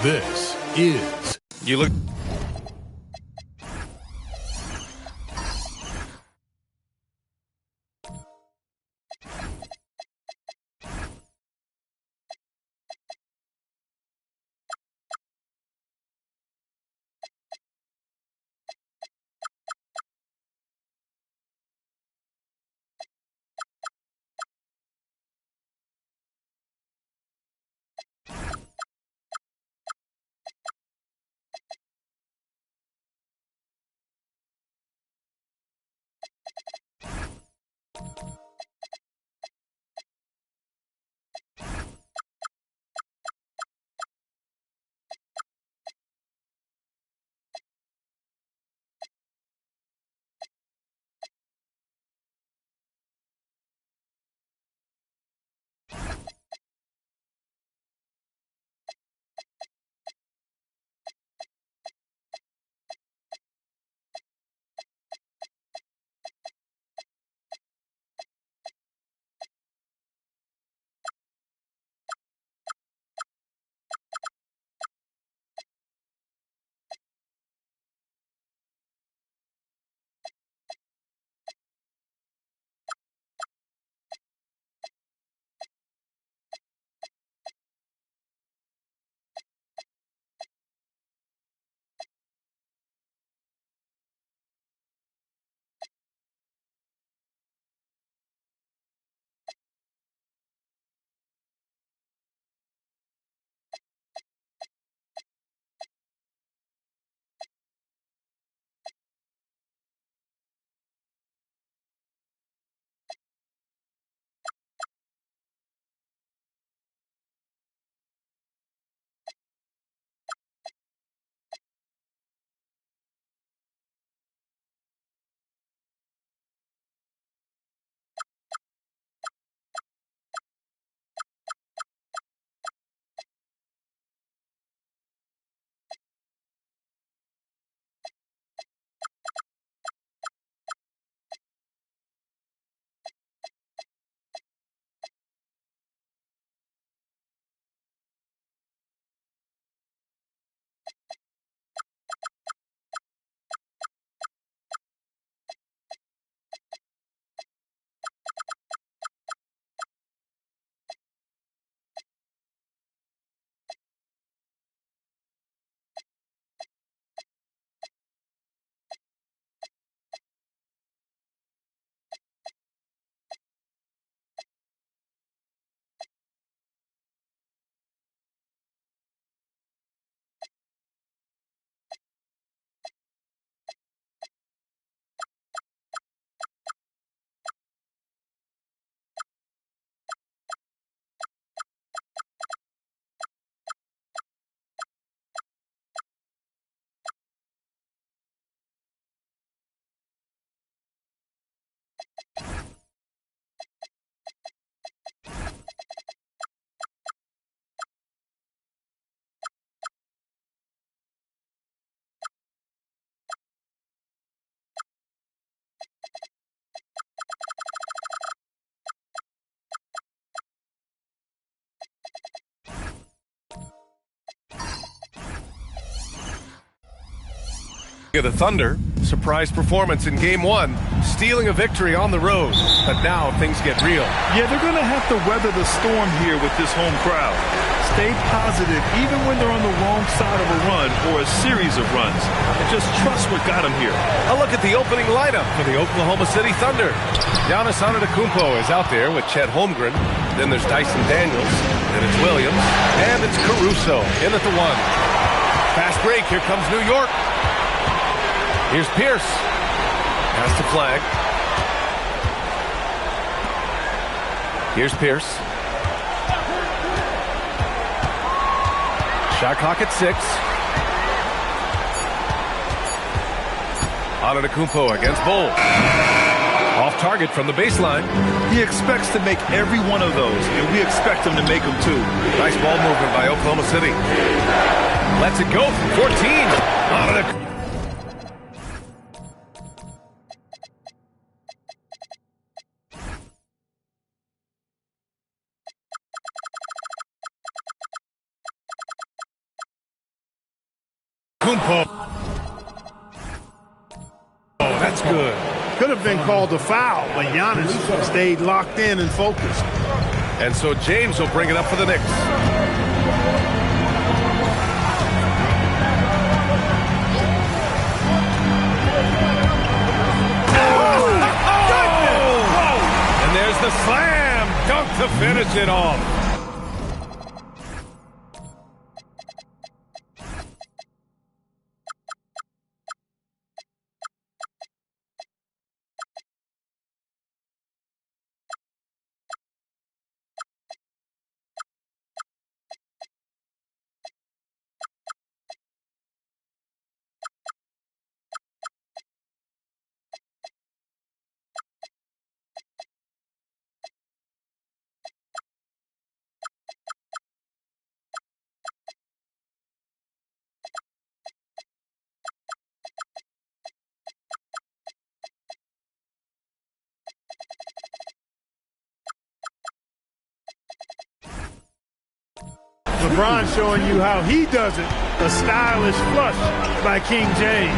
This is... You look... The Thunder, surprise performance in Game 1, stealing a victory on the road. But now things get real. Yeah, they're going to have to weather the storm here with this home crowd. Stay positive even when they're on the wrong side of a run or a series of runs. And just trust what got them here. A look at the opening lineup for the Oklahoma City Thunder. Giannis Antetokounmpo is out there with Chet Holmgren. Then there's Dyson Daniels. Then it's Williams. And it's Caruso in at the 1. Fast break. Here comes New York. Here's Pierce. Pass to Flag. Here's Pierce. Shot clock at 6. Antetokounmpo against Bol. Off target from the baseline. He expects to make every one of those, and we expect him to make them too. Nice ball movement by Oklahoma City. Lets it go from 14. Antetokounmpo. Kumpo. Oh, that's good. Could have been called a foul, but Giannis stayed locked in and focused. And so James will bring it up for the Knicks. And there's the slam dunk to finish it off. LeBron showing you how he does it. A stylish flush by King James.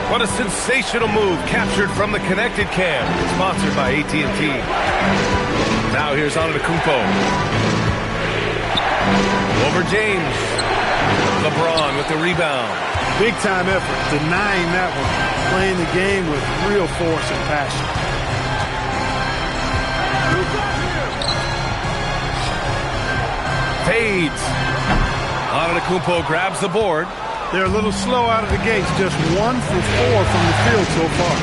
What a sensational move captured from the connected cam. Sponsored by AT&T. Now here's Antetokounmpo. Over James. LeBron with the rebound. Big time effort, denying that one. Playing the game with real force and passion. Fades. Antetokounmpo grabs the board. They're a little slow out of the gates. Just 1 for 4 from the field so far.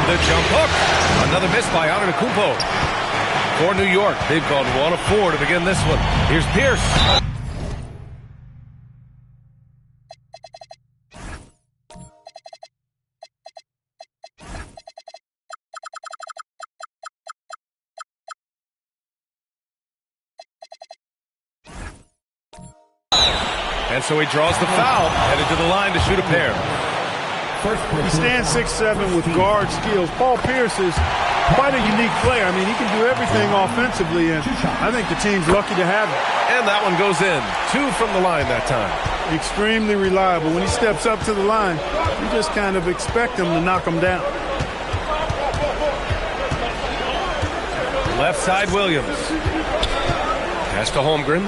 The jump hook. Another miss by Antetokounmpo. For New York, they've gone 1 of 4 to begin this one. Here's Pierce. And so he draws the foul, headed to the line to shoot a pair. He stands 6'7" with guard skills. Paul Pierce is quite a unique player. I mean, he can do everything offensively, and I think the team's lucky to have him. And that one goes in. 2 from the line that time. Extremely reliable. When he steps up to the line, you just kind of expect him to knock him down. Left side, Williams. Pass to Holmgren.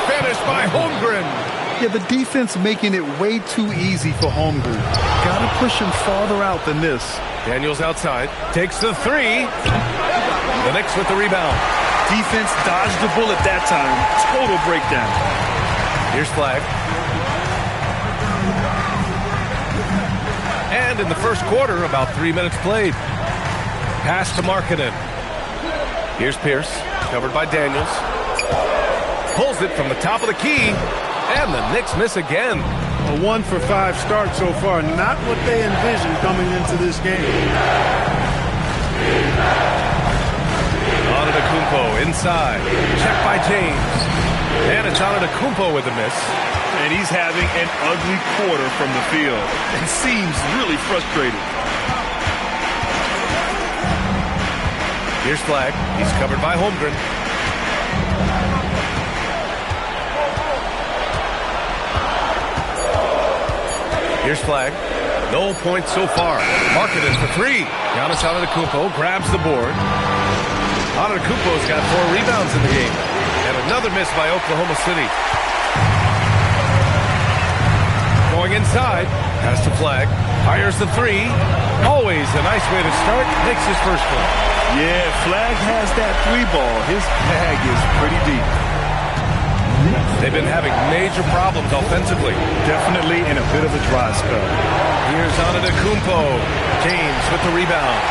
Finish by Holmgren. Yeah, the defense making it way too easy for Holmgren. Got to push him farther out than this. Daniels outside. Takes the 3. The Knicks with the rebound. Defense dodged the bullet that time. Total breakdown. Here's Flag. And in the first quarter, about 3 minutes played. Pass to Markkanen. Here's Pierce. Covered by Daniels. Pulls it from the top of the key, and the Knicks miss again. A 1 for 5 start so far. Not what they envisioned coming into this game. Antetokounmpo inside. Checked by James. And it's Antetokounmpo with the miss. And he's having an ugly quarter from the field. And seems really frustrated. Here's Flag. He's covered by Holmgren. Here's Flag. No points so far. Markkanen for 3. Giannis Antetokounmpo grabs the board. Antetokounmpo's got 4 rebounds in the game. And another miss by Oklahoma City. Going inside. Pass to Flag. Fires the 3. Always a nice way to start. Makes his first one. Yeah, Flag has that 3 ball. His bag is pretty deep. They've been having major problems offensively. Definitely in a bit of a dry spell. Here's Antetokounmpo. James with the rebound.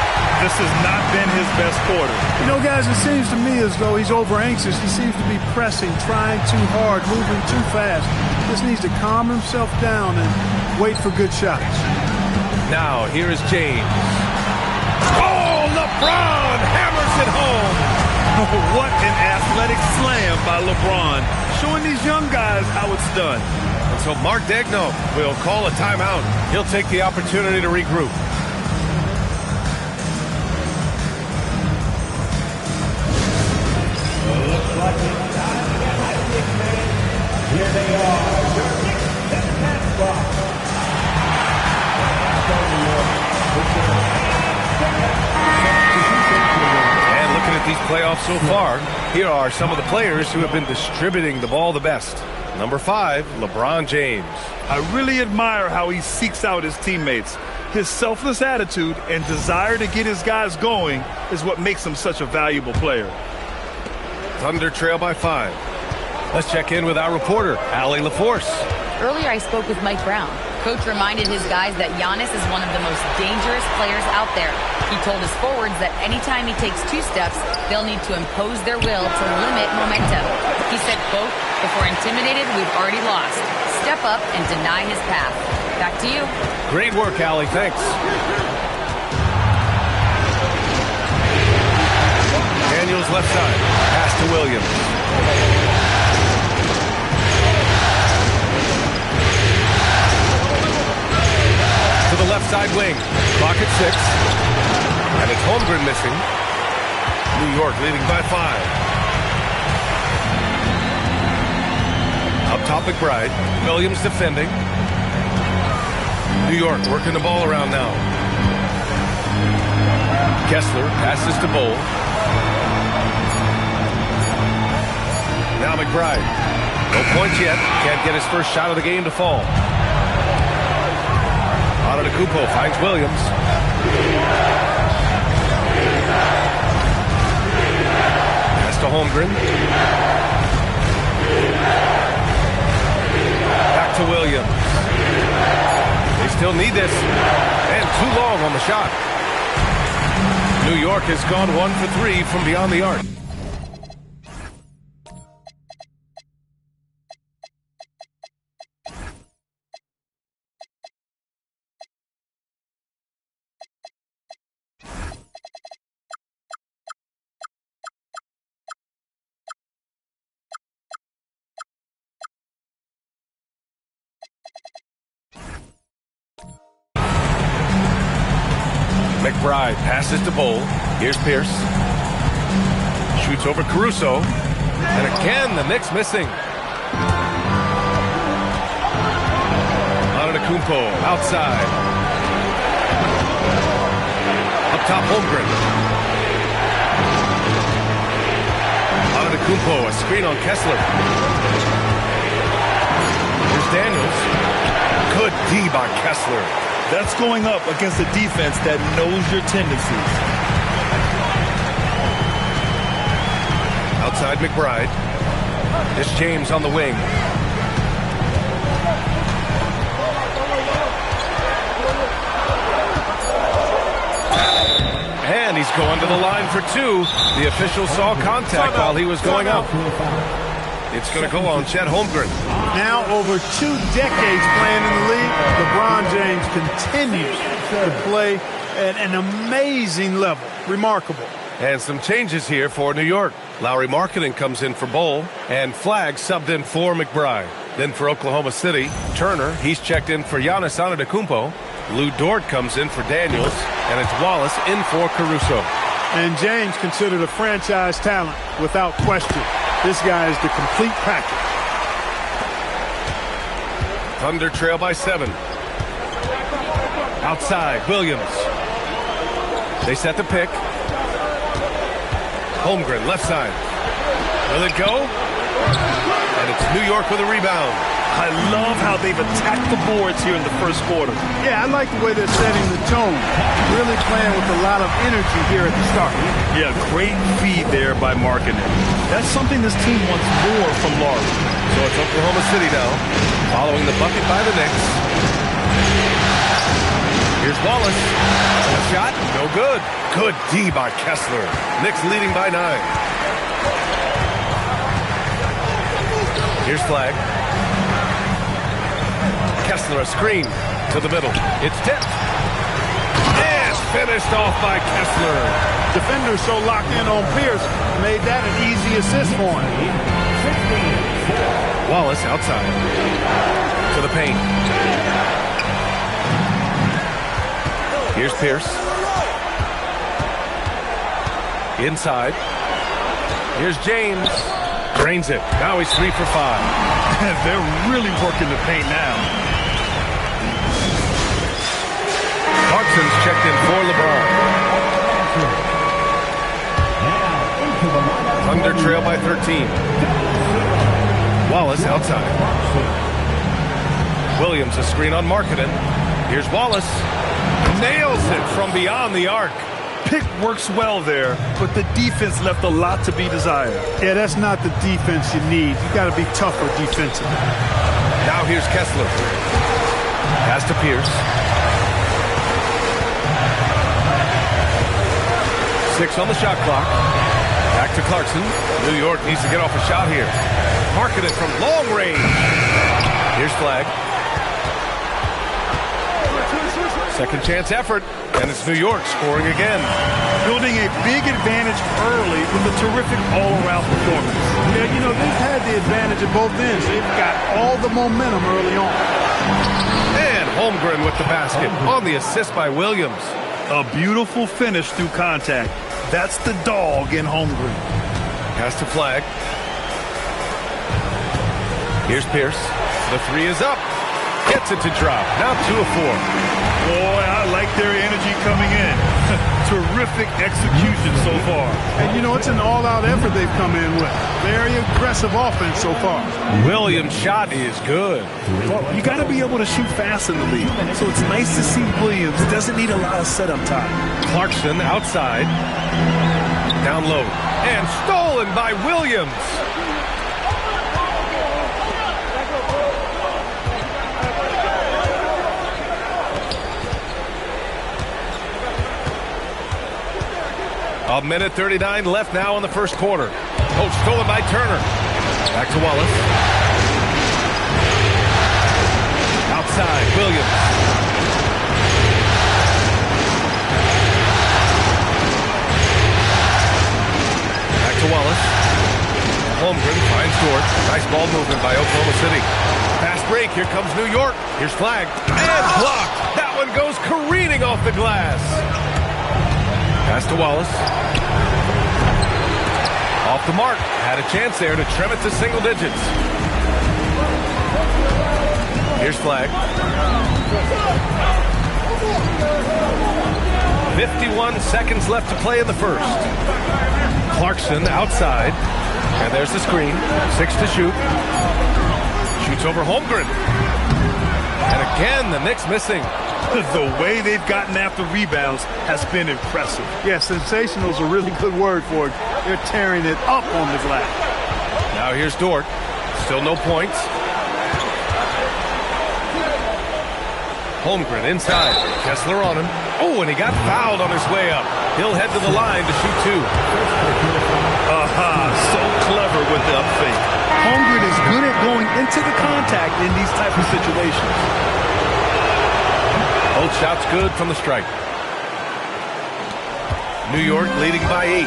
This has not been his best quarter. You know, guys, it seems to me as though he's over-anxious. He seems to be pressing, trying too hard, moving too fast. Just needs to calm himself down and wait for good shots. Now, here is James. Oh, LeBron hammers it home. What an athletic slam by LeBron, showing these young guys how it's done. And so Mark Daigneault will call a timeout. He'll take the opportunity to regroup. And looking at these playoffs so far, here are some of the players who have been distributing the ball the best. Number 5, LeBron James. I really admire how he seeks out his teammates. His selfless attitude and desire to get his guys going is what makes him such a valuable player. Thunder trail by 5. Let's check in with our reporter, Allie LaForce. Earlier I spoke with Mike Brown. Coach reminded his guys that Giannis is one of the most dangerous players out there. He told his forwards that anytime he takes 2 steps, they'll need to impose their will to limit momentum. He said, quote, "If we're intimidated, we've already lost. Step up and deny his path." Back to you. Great work, Allie. Thanks. Daniels left side. Pass to Williams. To the left side wing. Clock at 6. And it's Holmgren missing. New York leading by 5. Up top McBride. Williams defending. New York working the ball around now. Kessler passes to Bowl. Now McBride. No points yet. Can't get his first shot of the game to fall. Antetokounmpo finds Williams. Pass to Holmgren. Back to Williams. They still need this. And too long on the shot. New York has gone 1 for 3 from beyond the arc. McBride passes to Bowl. Here's Pierce. Shoots over Caruso. And again, the Knicks missing. Antetokounmpo outside. Up top, Holmgren. Antetokounmpo, a screen on Kessler. Here's Daniels. Good D by Kessler. That's going up against a defense that knows your tendencies. Outside McBride. It's James on the wing. And he's going to the line for 2. The official saw contact while he was going up. It's going to go on Chet Holmgren. Now over 2 decades playing in the league, LeBron James continues to play at an amazing level. Remarkable. And some changes here for New York. Lauri Markkanen comes in for Bowl, and Flagg subbed in for McBride. Then for Oklahoma City, Turner, he's checked in for Giannis Antetokounmpo. Lou Dort comes in for Daniels, and it's Wallace in for Caruso. And James considered a franchise talent without question. This guy is the complete package. Thunder trail by 7. Outside, Williams. They set the pick. Holmgren, left side. Will it go? And it's New York with a rebound. I love how they've attacked the boards here in the first quarter. Yeah, I like the way they're setting the tone. Really playing with a lot of energy here at the start. Yeah, great feed there by Markkanen. That's something this team wants more from Lauri. So it's Oklahoma City now, following the bucket by the Knicks. Here's Wallace. A shot, no good. Good D by Kessler. Knicks leading by 9. Here's Flagg. Kessler, a screen to the middle. It's tipped. And finished off by Kessler. Defenders so locked in on Pierce made that an easy assist for him. Wallace outside to the paint. Here's Pierce. Inside. Here's James. Drains it. Now he's 3 for 5. They're really working the paint now. Clarkson's checked in for LeBron. Thunder trail by 13. Wallace outside. Williams a screen on Markkanen. Here's Wallace. Nails it from beyond the arc. Pick works well there, but the defense left a lot to be desired. Yeah, that's not the defense you need. You got to be tougher defensively. Now here's Kessler. Pass to Pierce. 6 on the shot clock. Back to Clarkson. New York needs to get off a shot here. Markkanen from long range. Here's Flag. Second chance effort, and it's New York scoring again. Building a big advantage early with a terrific all-around performance. Yeah, you know, they've had the advantage at both ends. They've got all the momentum early on. And Holmgren with the basket on the assist by Williams. A beautiful finish through contact. That's the dog in Holmgren. Pass to Flag. Here's Pierce. The 3 is up. Gets it to drop. Now 2 of 4. Boy, I like their energy coming in. Terrific execution so far. And, you know, it's an all-out effort they've come in with. Very aggressive offense so far. Williams' shot is good. Well, you got to be able to shoot fast in the league. So it's nice to see Williams doesn't need a lot of setup time. Clarkson outside. Down low. And stolen by Williams. A minute 39 left now in the first quarter. Oh, stolen by Turner. Back to Wallace. Outside, Williams. Back to Wallace. Holmgren finds Dort. Nice ball movement by Oklahoma City. Fast break. Here comes New York. Here's Flag. And blocked. That one goes careening off the glass. Pass to Wallace. Off the mark. Had a chance there to trim it to single digits. Here's Flag. 51 seconds left to play in the first. Clarkson outside. And there's the screen. 6 to shoot. Shoots over Holmgren. And again, the Knicks missing. The way they've gotten after rebounds has been impressive. Yeah, sensational is a really good word for it. They're tearing it up on the glass. Now here's Dort. Still no points. Holmgren inside. Kessler on him. Oh, and he got fouled on his way up. He'll head to the line to shoot 2. So clever with the up fake. Holmgren is good at going into the contact in these type of situations. Both shots good from the stripe. New York leading by 8.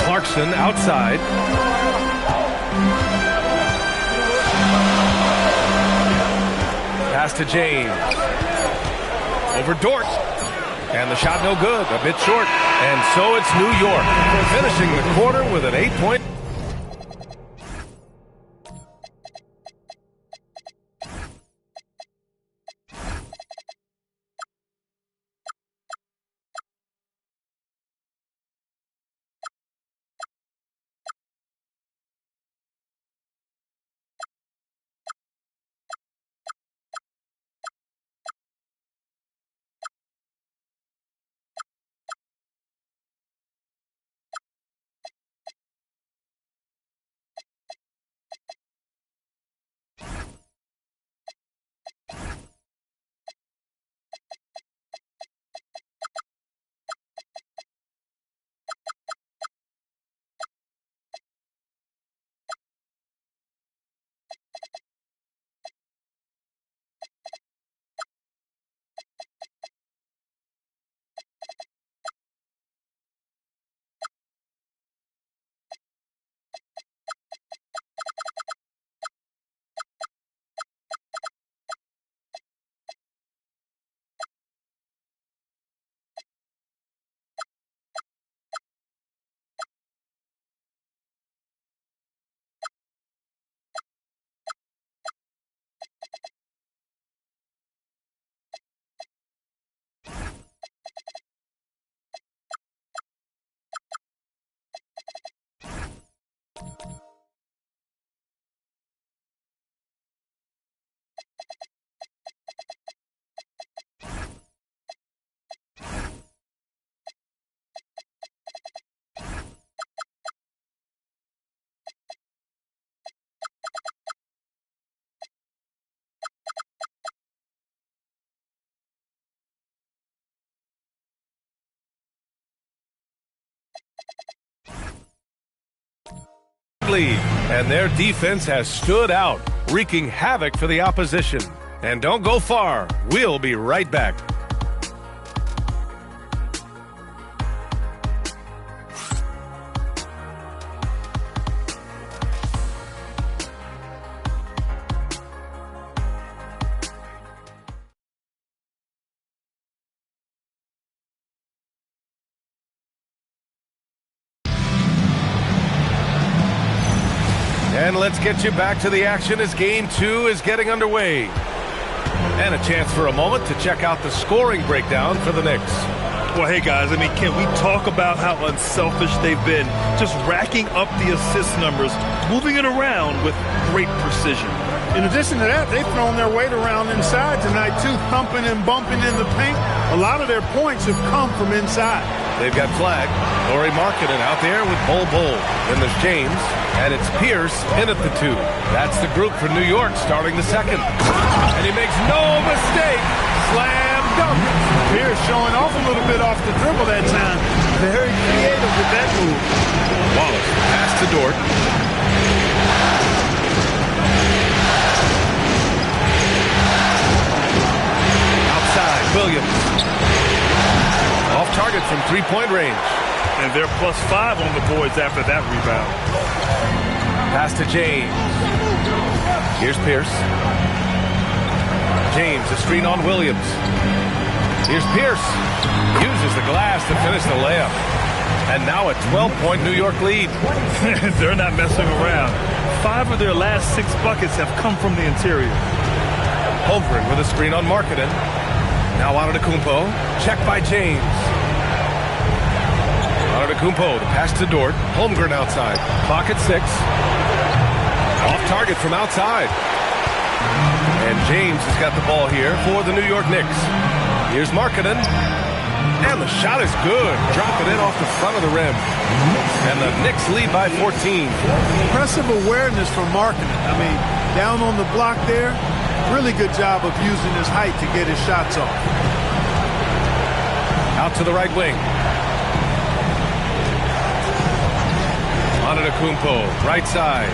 Clarkson outside. Pass to James. Over Dort. And the shot no good. A bit short. And so it's New York finishing the quarter with an 8-point lead, and their defense has stood out, wreaking havoc for the opposition. And don't go far. We'll be right back. And let's get you back to the action as Game 2 is getting underway. And a chance for a moment to check out the scoring breakdown for the Knicks. Well, hey, guys, I mean, can we talk about how unselfish they've been? Just racking up the assist numbers, moving it around with great precision. In addition to that, they've thrown their weight around inside tonight, too, thumping and bumping in the paint. A lot of their points have come from inside. They've got Flag, Lauri Markkanen out there with Bol Bol. Then there's James, and it's Pierce in at the 2. That's the group for New York starting the second. And he makes no mistake. Slam dunk. Pierce showing off a little bit off the dribble that time. Very creative with that move. Wallace pass to Dort. Outside, Williams. Off target from three-point range. And they're +5 on the boards after that rebound. Pass to James. Here's Pierce. James, a screen on Williams. Here's Pierce. Uses the glass to finish the layup. And now a 12-point New York lead. They're not messing around. 5 of their last 6 buckets have come from the interior. Holmgren with a screen on Markkanen. Now Antetokounmpo. Check by James. Antetokounmpo, the pass to Dort. Holmgren outside. Clock at 6. Off target from outside. And James has got the ball here for the New York Knicks. Here's Markkanen. And the shot is good. Dropping it off the front of the rim. And the Knicks lead by 14. Impressive awareness from Markkanen. I mean, down on the block there. Really good job of using his height to get his shots off. Out to the right wing. Antetokounmpo, right side.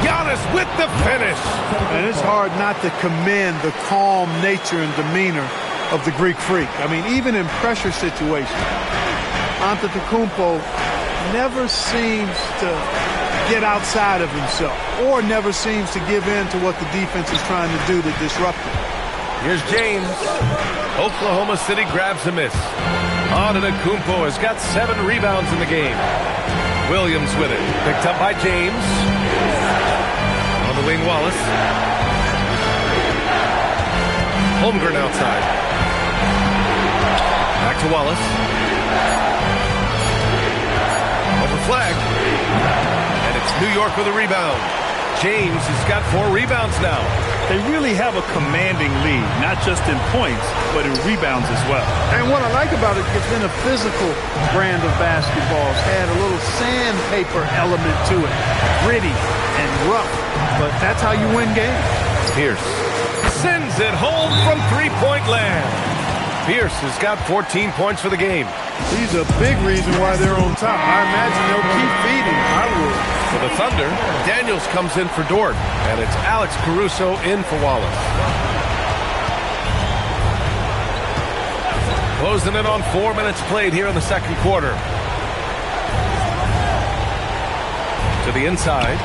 Giannis with the finish. And it's hard not to commend the calm nature and demeanor of the Greek Freak. I mean, even in pressure situations, Antetokounmpo never seems to get outside of himself or never seems to give in to what the defense is trying to do to disrupt him. Here's James. Oklahoma City grabs a miss. Antetokounmpo has got 7 rebounds in the game. Williams with it. Picked up by James. On the wing, Wallace. Holmgren outside. Back to Wallace. Over Flag. And it's New York with a rebound. James has got 4 rebounds now. They really have a commanding lead, not just in points, but in rebounds as well. And what I like about it, it's been a physical brand of basketball. It's had a little sandpaper element to it. Gritty and rough, but that's how you win games. Pierce sends it home from three-point land. Pierce has got 14 points for the game. He's a big reason why they're on top. I imagine they'll keep feeding. I would. For the Thunder, Daniels comes in for Dort, and it's Alex Caruso in for Wallace. Closing in on 4 minutes played here in the second quarter. To the inside.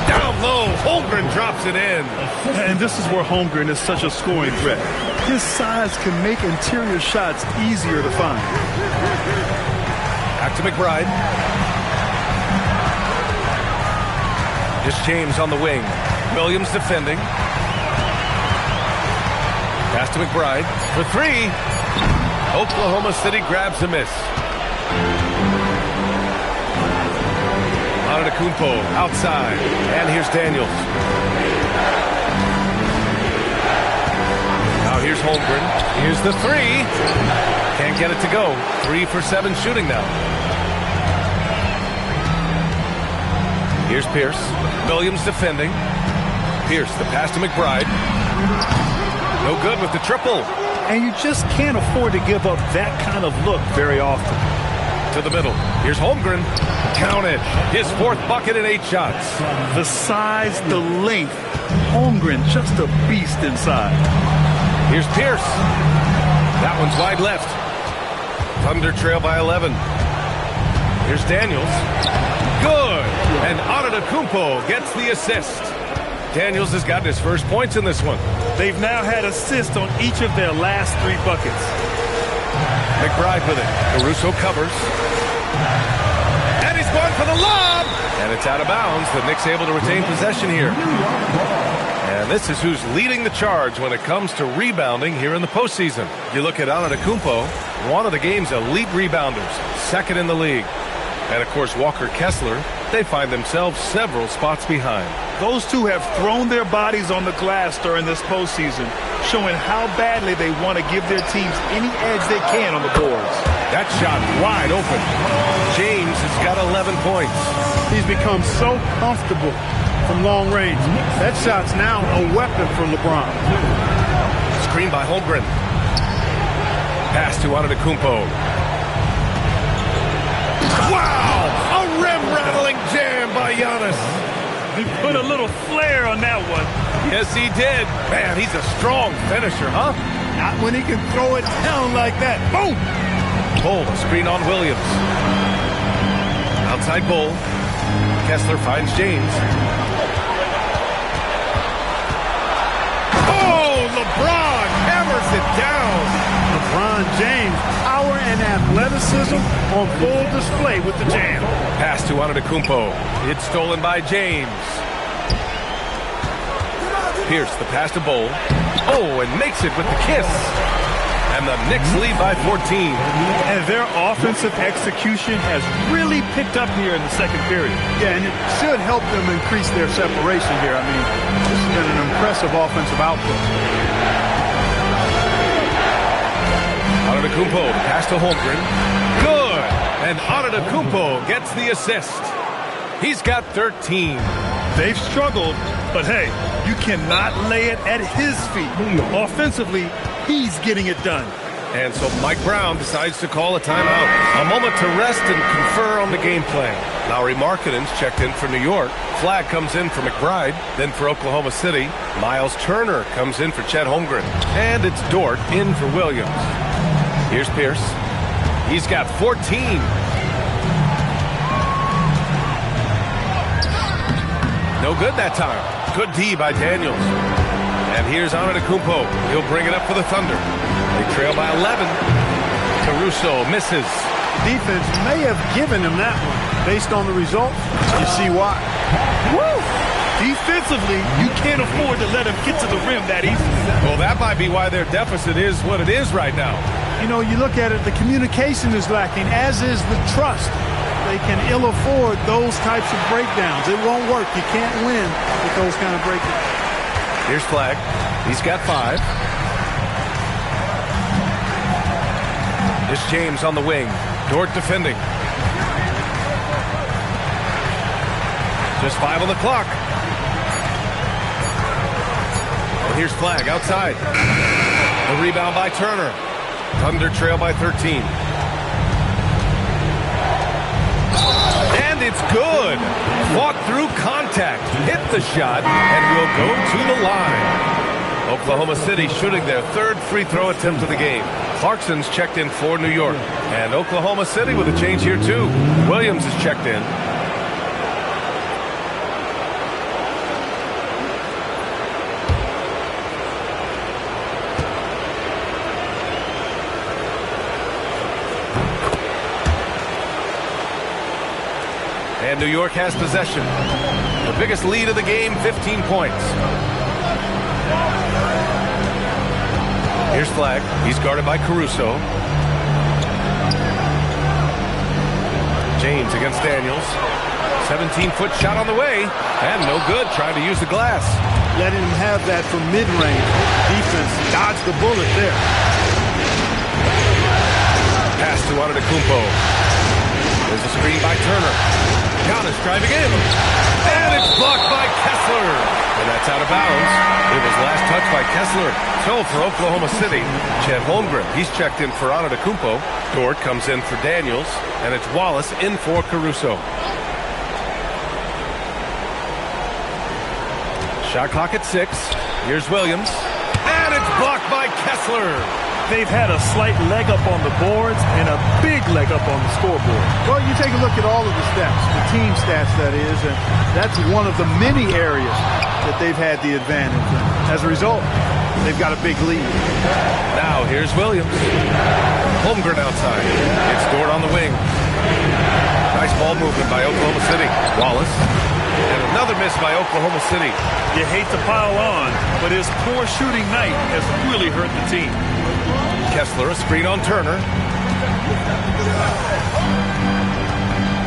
Down low, Holmgren drops it in. And this is where Holmgren is such a scoring threat. His size can make interior shots easier to find. Back to McBride. Just James on the wing. Williams defending. Pass to McBride for 3. Oklahoma City grabs a miss. Antetokounmpo outside. And here's Daniels. Now here's Holmgren. Here's the 3. Can't get it to go. 3 for 7 shooting now. Here's Pierce. Williams defending. Pierce, the pass to McBride. No good with the triple. And you just can't afford to give up that kind of look very often. to the middle. Here's Holmgren. Counted. His fourth bucket in 8 shots. The size, the length. Holmgren, just a beast inside. Here's Pierce. That one's wide left. Thunder trail by 11. Here's Daniels. Good. And Antetokounmpo gets the assist. Daniels has gotten his first points in this one. They've now had assists on each of their last 3 buckets. McBride with it. Caruso covers. And he's going for the lob. And it's out of bounds. The Knicks able to retain possession here. And this is who's leading the charge when it comes to rebounding here in the postseason. You look at Antetokounmpo, one of the game's elite rebounders, second in the league. And, of course, Walker Kessler, they find themselves several spots behind. Those two have thrown their bodies on the glass during this postseason, showing how badly they want to give their teams any edge they can on the boards. That shot wide open. James has got 11 points. He's become so comfortable from long range. That shot's now a weapon for LeBron. Screen by Holmgren. Pass to Antetokounmpo. Wow! A rim-rattling jam by Giannis. He put a little flair on that one. Yes, he did. Man, he's a strong finisher, huh? Not when he can throw it down like that. Boom! Bull, a screen on Williams. Outside Bull. Kessler finds James. Oh, LeBron hammers it down. LeBron James, power and athleticism on full display with the jam. Pass to Antetokounmpo. It's stolen by James. Pierce, the pass to Bull. Oh, and makes it with the kiss. And the Knicks lead by 14. And their offensive execution has really picked up here in the second period. Yeah, and it should help them increase their separation here. I mean, this has been an impressive offensive output. Antetokounmpo, pass to Holmgren. Good! And Antetokounmpo gets the assist. He's got 13. They've struggled, but hey, you cannot lay it at his feet. Offensively, he's getting it done. And so Mike Brown decides to call a timeout. A moment to rest and confer on the game plan. Lauri Markkanen's checked in for New York. Flag comes in for McBride. Then for Oklahoma City, Miles Turner comes in for Chet Holmgren. And it's Dort in for Williams. Here's Pierce. He's got 14. No good that time. Good D by Daniels. And here's Antetokounmpo. He'll bring it up for the Thunder. They trail by 11. Caruso misses. Defense may have given him that one. Based on the result, you see why. Woo! Defensively, you can't afford to let him get to the rim that easily. Well, that might be why their deficit is what it is right now. You know, you look at it, the communication is lacking, as is the trust. They can ill afford those types of breakdowns. It won't work. You can't win with those kind of breakdowns. Here's Flag. He's got 5. Here's James on the wing. Dort defending. Just 5 on the clock. And here's Flag outside. The rebound by Turner. Thunder trail by 13. And it's good. Fought through contact. Hit the shot and will go to the line. Oklahoma City shooting their 3rd free throw attempt of the game. Clarkson's checked in for New York. And Oklahoma City with a change here too. Williams is checked in. And New York has possession. The biggest lead of the game, 15 points. Here's Flag. He's guarded by Caruso. James against Daniels. 17-foot shot on the way. And no good, trying to use the glass. Letting him have that from mid-range. Defense dodged the bullet there. Pass to Antetokounmpo. There's a screen by Turner. Giannis driving in. And it's blocked by Kessler. And that's out of bounds. It was last touched by Kessler. So for Oklahoma City, Chet Holmgren. He's checked in for Antetokounmpo. Dort comes in for Daniels. And it's Wallace in for Caruso. Shot clock at 6. Here's Williams. And it's blocked by Kessler. They've had a slight leg up on the boards and a big leg up on the scoreboard. Well, you take a look at all of the stats, the team stats, that is, and that's one of the many areas that they've had the advantage. And as a result, they've got a big lead. Now here's Williams. Holmgren outside. It's Dort on the wing. Nice ball movement by Oklahoma City. Wallace. And another miss by Oklahoma City. You hate to pile on, but his poor shooting night has really hurt the team. Kessler, a screen on Turner.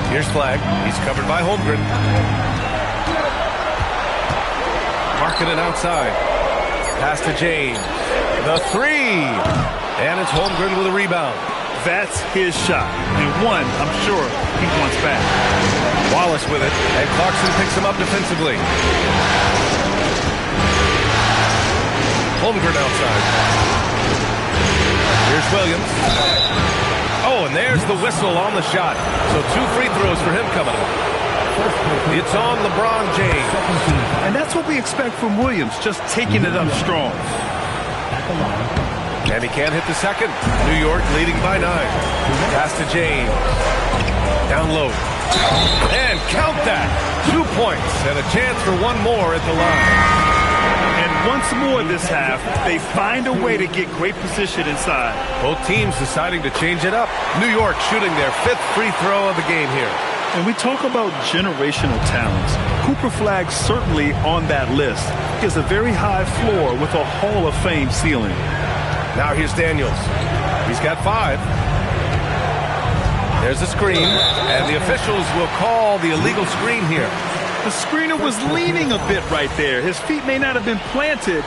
Here's Flagg. He's covered by Holmgren. Markkanen outside. Pass to James. The 3. And it's Holmgren with a rebound. That's his shot. And one, I'm sure, he wants back. Wallace with it. And Clarkson picks him up defensively. Holmgren outside. Here's Williams. Oh, and there's the whistle on the shot. So 2 free throws for him coming up. It's on LeBron James. And that's what we expect from Williams, just taking it up strong. And he can't hit the second. New York leading by 9. Pass to James. Down low. And count that. 2 points and a chance for one more at the line. And once more this half, they find a way to get great position inside. Both teams deciding to change it up. New York shooting their 5th free throw of the game here. And we talk about generational talents. Cooper Flagg certainly on that list. He has a very high floor with a Hall of Fame ceiling. Now here's Daniels. He's got 5. There's a screen, and the officials will call the illegal screen here. The screener was leaning a bit right there. His feet may not have been planted.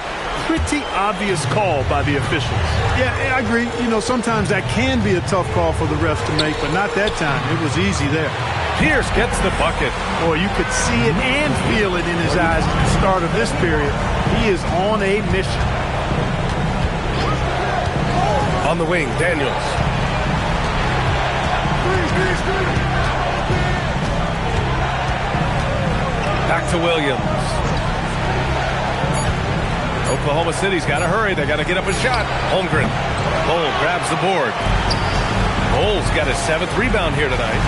Pretty obvious call by the officials. Yeah, I agree. You know, sometimes that can be a tough call for the refs to make, but not that time. It was easy there. Pierce gets the bucket. Boy, you could see it and feel it in his eyes at the start of this period. He is on a mission. On the wing, Daniels. Back to Williams. Oklahoma City's got to hurry. They got to get up a shot. Holmgren. Bol grabs the board. Bol's got his 7th rebound here tonight.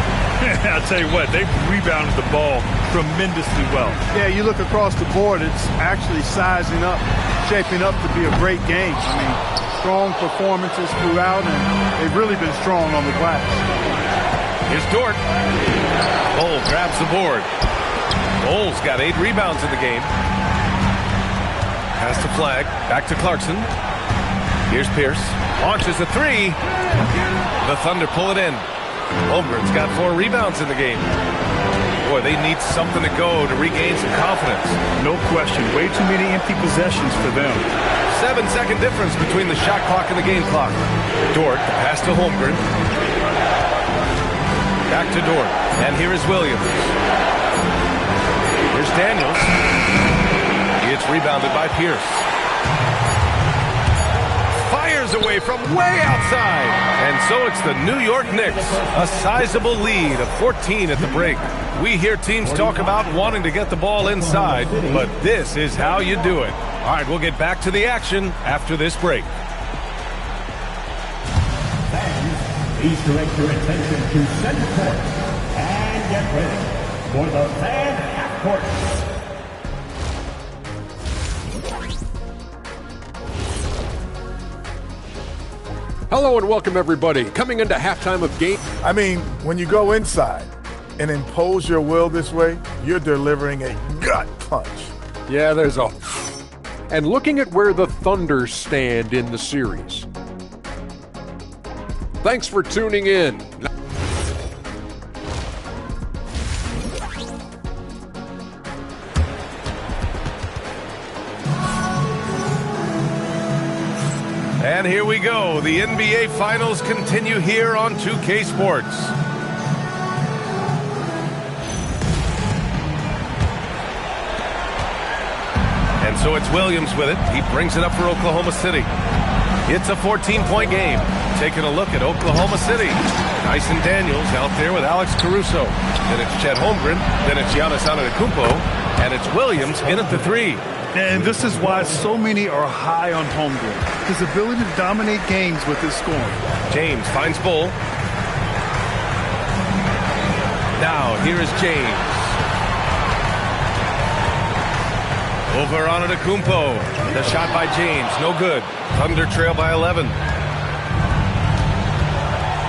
I'll tell you what, they've rebounded the ball tremendously well. Yeah, you look across the board, it's actually sizing up, shaping up to be a great game. I mean, strong performances throughout, and they've really been strong on the glass. Here's Dort. Bol grabs the board. Bol's got 8 rebounds in the game. Pass to Flagg. Back to Clarkson. Here's Pierce. Launches a 3. The Thunder pull it in. Holmgren's got 4 rebounds in the game. Boy, they need something to go to regain some confidence. No question. Way too many empty possessions for them. 7-second difference between the shot clock and the game clock. Dort, the pass to Holmgren. Back to Dort. And here is Williams. Here's Daniels. It's rebounded by Pierce. Fires away from way outside. And so it's the New York Knicks. A sizable lead of 14 at the break. We hear teams talk about wanting to get the ball inside, but this is how you do it. All right, we'll get back to the action after this break. Please direct your attention to center court and get ready for the fan half court. Hello and welcome everybody. Coming into halftime of game. I mean, when you go inside and impose your will this way, you're delivering a gut punch. Yeah, there's a... And looking at where the Thunder stand in the series. Thanks for tuning in. And here we go. The NBA Finals continue here on 2K Sports. And so it's Williams with it. He brings it up for Oklahoma City. It's a 14-point game. Taking a look at Oklahoma City. Dyson Daniels out there with Alex Caruso. Then it's Chet Holmgren. Then it's Giannis Antetokounmpo. And it's Williams in at the three. And this is why so many are high on Holmgren. His ability to dominate games with his scoring. James finds Bull. Now, here is James. Over Antetokounmpo. The shot by James, no good. Thunder trail by 11.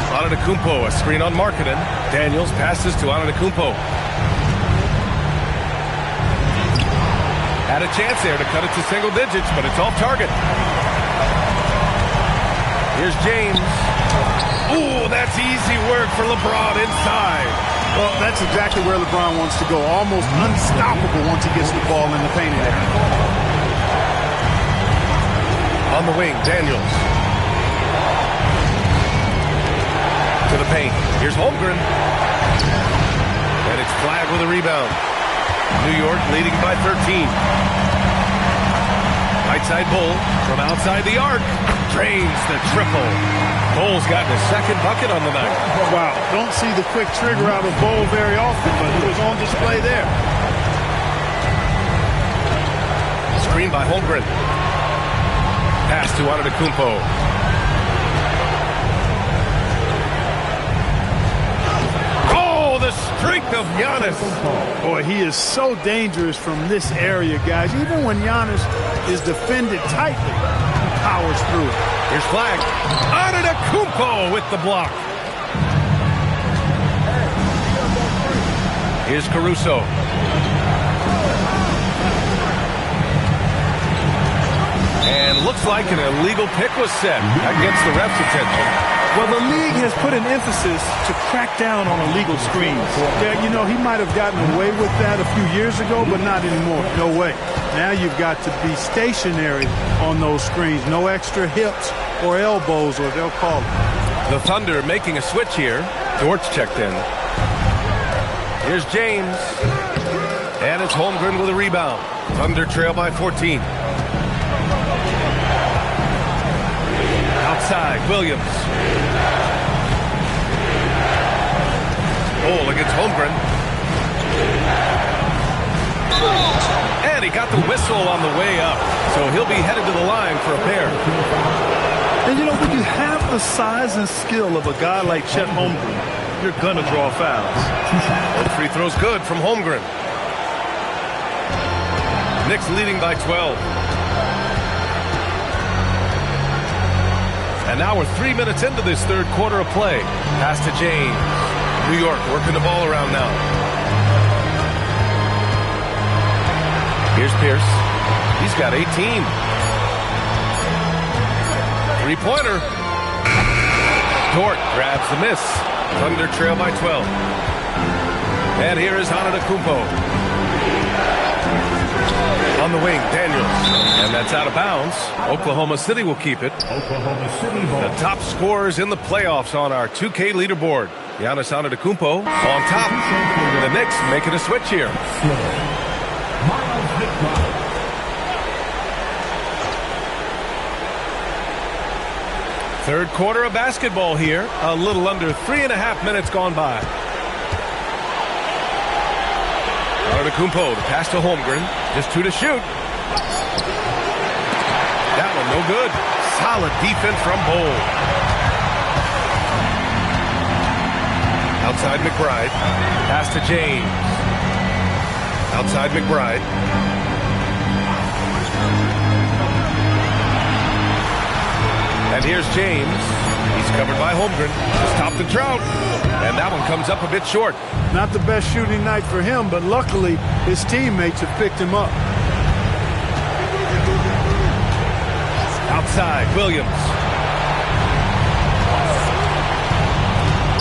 Antetokounmpo, a screen on Markkanen. Daniels passes to Antetokounmpo. Had a chance there to cut it to single digits, but it's off target. Here's James. Ooh, that's easy work for LeBron inside. Well, that's exactly where LeBron wants to go. Almost unstoppable once he gets the ball in the painted area. On the wing, Daniels. To the paint. Here's Holmgren. And it's Flagg with a rebound. New York leading by 13. Right side Bull from outside the arc. Drains the triple. Bull's gotten his second bucket on the night. Wow, don't see the quick trigger out of Bull very often, but it was on display there. Screen by Holmgren. Pass to Antetokounmpo. The strength of Giannis. Boy, he is so dangerous from this area, guys. Even when Giannis is defended tightly, he powers through it. Here's Flagg. Antetokounmpo with the block. Here's Caruso. And looks like an illegal pick was set. That gets the ref's attention. Well, the league has put an emphasis to crack down on illegal screens. Yeah, you know, he might have gotten away with that a few years ago, but not anymore. No way. Now you've got to be stationary on those screens. No extra hips or elbows, or they'll call it. The Thunder making a switch here. Dortz checked in. Here's James. And it's Holmgren with a rebound. Thunder trail by 14. Outside, Williams. Bull against Holmgren. And he got the whistle on the way up. So he'll be headed to the line for a pair. And you know, when you have the size and skill of a guy like Chet Holmgren, you're going to draw fouls. Both free throws good from Holmgren. Knicks leading by 12. And now we're 3 minutes into this third quarter of play. Pass to James. New York working the ball around now. Here's Pierce. He's got 18. Three-pointer. Dort grabs the miss. Thunder trail by 12. And here is Antetokounmpo. On the wing, Daniels. And that's out of bounds. Oklahoma City will keep it. Oklahoma City ball. The top scorers in the playoffs on our 2K leaderboard. Giannis Antetokounmpo on top. The Knicks making a switch here. Third quarter of basketball here. A little under 3.5 minutes gone by. Antetokounmpo, the pass to Holmgren. Just 2 to shoot. That one no good. Solid defense from Bull. Outside McBride. Pass to James. Outside McBride. And here's James. He's covered by Holmgren. Stop the drought. And that one comes up a bit short. Not the best shooting night for him, but luckily his teammates have picked him up. Outside, Williams.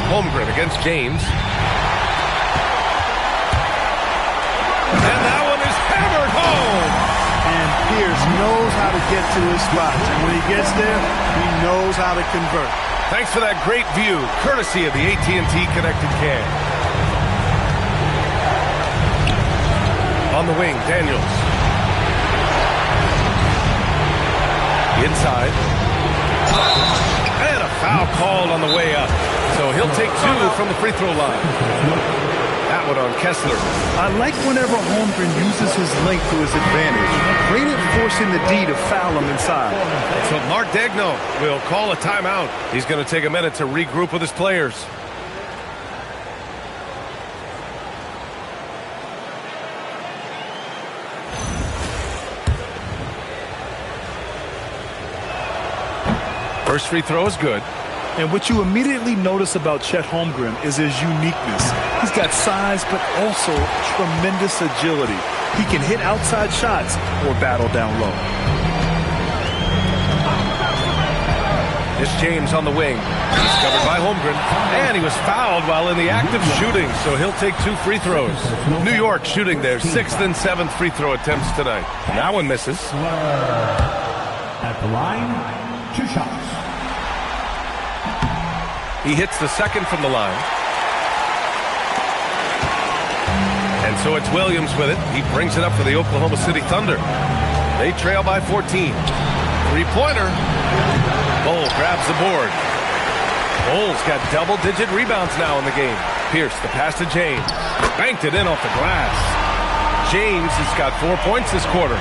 Holmgren against James. And that one is hammered home. And Pierce knows how to get to his spots. And when he gets there, he knows how to convert. Thanks for that great view, courtesy of the AT&T Connected Cam. On the wing, Daniels. Inside. And a foul called on the way up. So he'll take 2 from the free throw line. That one on Kessler. I like whenever Holmgren uses his length to his advantage. Great at forcing the D to foul him inside. So Mark Daigneault will call a timeout. He's going to take a minute to regroup with his players. First free throw is good. And what you immediately notice about Chet Holmgren is his uniqueness. He's got size, but also tremendous agility. He can hit outside shots or battle down low. It's James on the wing. He's covered by Holmgren. And he was fouled while in the act of shooting, so he'll take 2 free throws. New York shooting their 6th and 7th free throw attempts tonight. That one misses. At the line, 2 shots. He hits the second from the line. And so it's Williams with it. He brings it up for the Oklahoma City Thunder. They trail by 14. Three-pointer. Bol grabs the board. Bol's got double-digit rebounds now in the game. Pierce, the pass to James. Banked it in off the glass. James has got 4 points this quarter.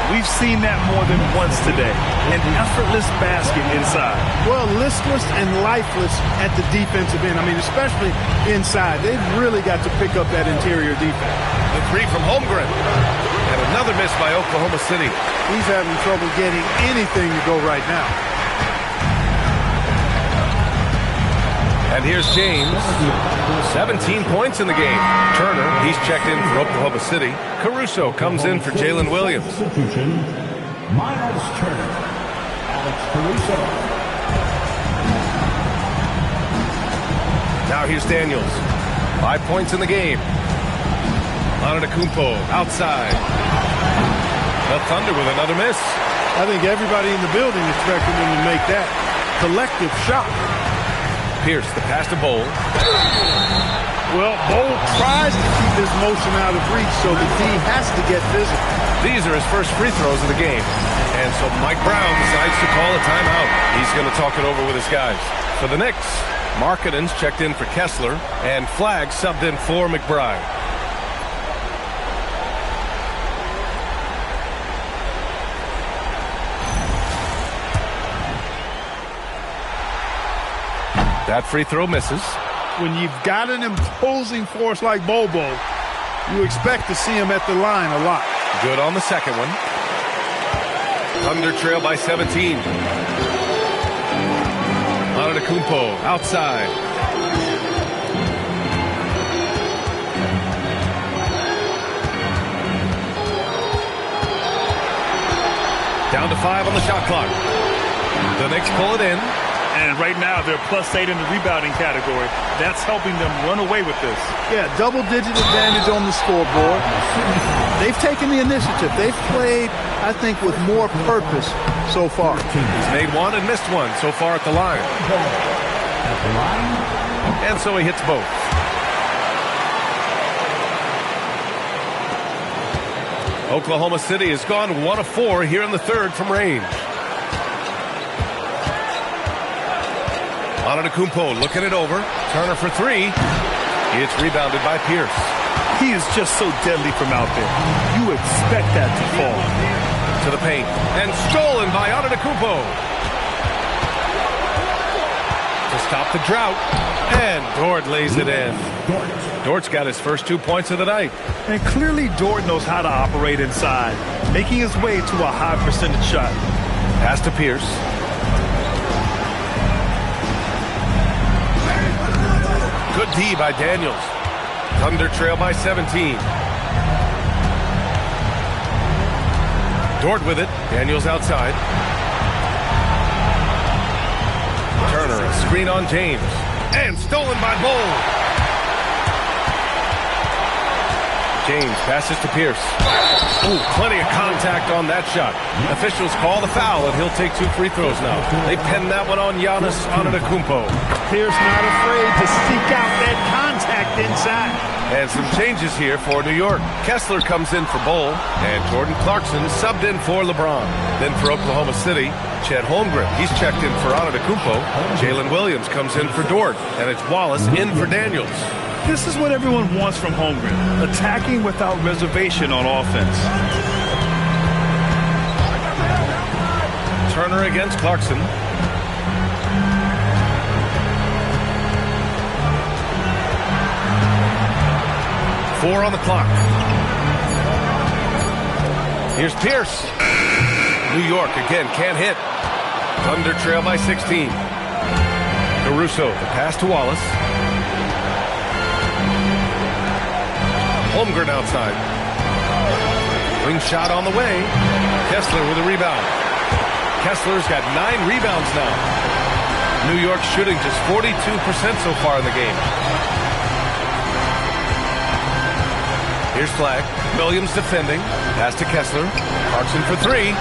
We've seen that more than once today. An effortless basket inside. Well, listless and lifeless at the defensive end. I mean, especially inside. They've really got to pick up that interior defense. The 3 from Holmgren. And another miss by Oklahoma City. He's having trouble getting anything to go right now. And here's James. 17 points in the game. Turner, he's checked in for Oklahoma City. Caruso comes in for Jalen Williams. Substitution, Miles Turner. Alex Caruso. Now here's Daniels. 5 points in the game. Antetokounmpo outside. The Thunder with another miss. I think everybody in the building expected him to make that collective shot. Pierce, the pass to Bol. Well, Bol tries to keep his motion out of reach, so the D has to get physical. These are his first free throws of the game. And so Mike Brown decides to call a timeout. He's going to talk it over with his guys. For the Knicks, Markkanen's checked in for Kessler, and Flagg subbed in for McBride. That free throw misses. When you've got an imposing force like Bobo, you expect to see him at the line a lot. Good on the second one. Thunder trail by 17. Antetokounmpo outside. Down to 5 on the shot clock. The Knicks pull it in. And right now, they're +8 in the rebounding category. That's helping them run away with this. Yeah, double-digit advantage on the scoreboard. They've taken the initiative. They've played, I think, with more purpose so far. He's made 1 and missed 1 so far at the line. And so he hits both. Oklahoma City has gone 1 of 4 here in the third from range. Antetokounmpo looking it over. Turner for 3. It's rebounded by Pierce. He is just so deadly from out there. You expect that to fall. To the paint. And stolen by Antetokounmpo. To stop the drought. And Dort lays it in. Dort's got his first 2 points of the night. And clearly Dort knows how to operate inside, making his way to a high percentage shot. Pass to Pierce. Good D by Daniels. Thunder trail by 17. Dort with it. Daniels outside. Turner, a screen on James. And stolen by Bol. James passes to Pierce. Ooh, plenty of contact on that shot. Officials call the foul, and he'll take 2 free throws now. They pen that one on Giannis Antetokounmpo. Pierce not afraid to seek out that contact inside. And some changes here for New York. Kessler comes in for Bull, and Jordan Clarkson subbed in for LeBron. Then for Oklahoma City, Chet Holmgren. He's checked in for Antetokounmpo. Jalen Williams comes in for Dort, and it's Wallace in for Daniels. This is what everyone wants from Holmgren, attacking without reservation on offense. Turner against Clarkson. Four on the clock. Here's Pierce. New York again can't hit. Thunder trail by 16. Caruso, the pass to Wallace. Holmgren outside. Wing shot on the way. Kessler with a rebound. Kessler's got 9 rebounds now. New York shooting just 42% so far in the game. Here's Flagg. Williams defending. Pass to Kessler. Clarkson for 3.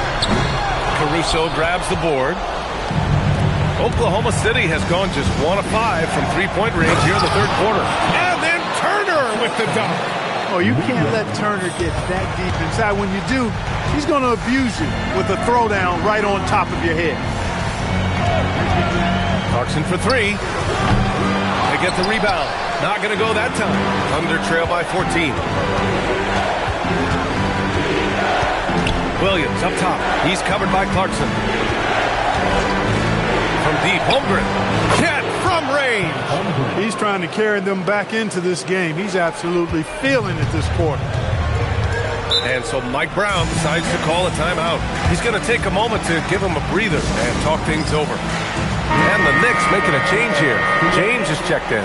Caruso grabs the board. Oklahoma City has gone just 1 of 5 from three-point range here in the third quarter. And then Turner with the dunk. Oh, you can't let Turner get that deep inside. When you do, he's going to abuse you with a throwdown right on top of your head. Clarkson for 3. They get the rebound. Not going to go that time. Thunder trail by 14. Williams up top. He's covered by Clarkson. From deep, Holmgren. Cat from range. He's trying to carry them back into this game. He's absolutely feeling it this quarter. And so Mike Brown decides to call a timeout. He's going to take a moment to give him a breather and talk things over. And the Knicks making a change here. James is checked in.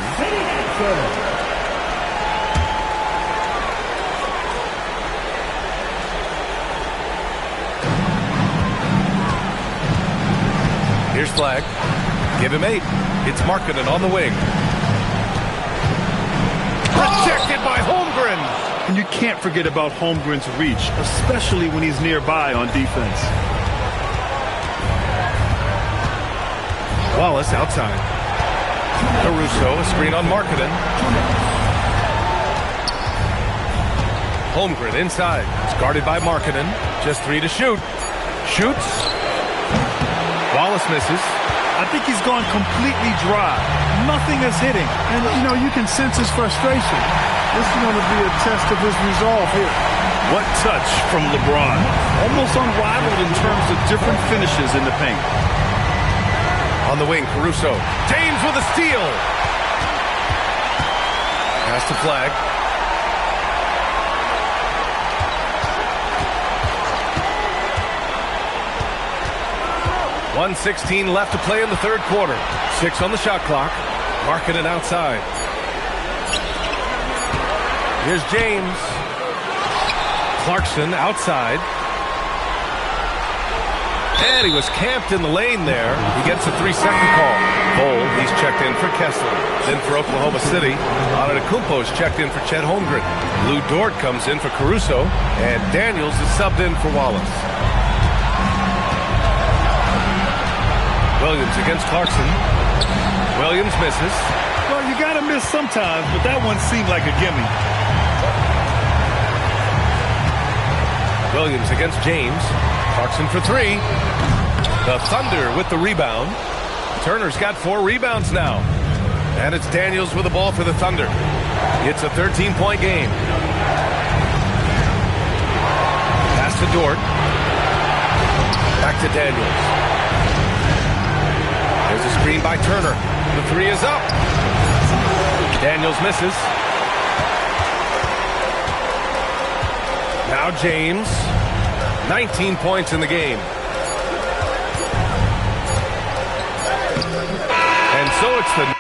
Here's Flagg. Give him 8. It's Markkanen on the wing. Rejected by Holmgren. And you can't forget about Holmgren's reach, especially when he's nearby on defense. Wallace outside. Caruso, a screen on Markkanen. Holmgren inside. It's guarded by Markkanen. Just 3 to shoot. Shoots. Wallace misses. I think he's gone completely dry. Nothing is hitting. And, you know, you can sense his frustration. This is going to be a test of his resolve here. What touch from LeBron. Almost unrivaled in terms of different finishes in the paint. On the wing, Caruso. James with a steal. Pass to Flagg. .116 left to play in the third quarter. 6 on the shot clock. Markkanen outside. Here's James. Clarkson outside. And he was camped in the lane there. He gets a 3-second call. Bull, he's checked in for Kessler. Then for Oklahoma City, Antetokounmpo is checked in for Chet Holmgren. Lou Dort comes in for Caruso. And Daniels is subbed in for Wallace. Williams against Clarkson. Williams misses. Well, you got to miss sometimes, but that one seemed like a gimme. Williams against James. Clarkson for 3. The Thunder with the rebound. Turner's got 4 rebounds now. And it's Daniels with the ball for the Thunder. It's a 13-point game. Pass to Dort. Back to Daniels. There's a screen by Turner. The 3 is up. Daniels misses. Now James. 19 points in the game. And so it's the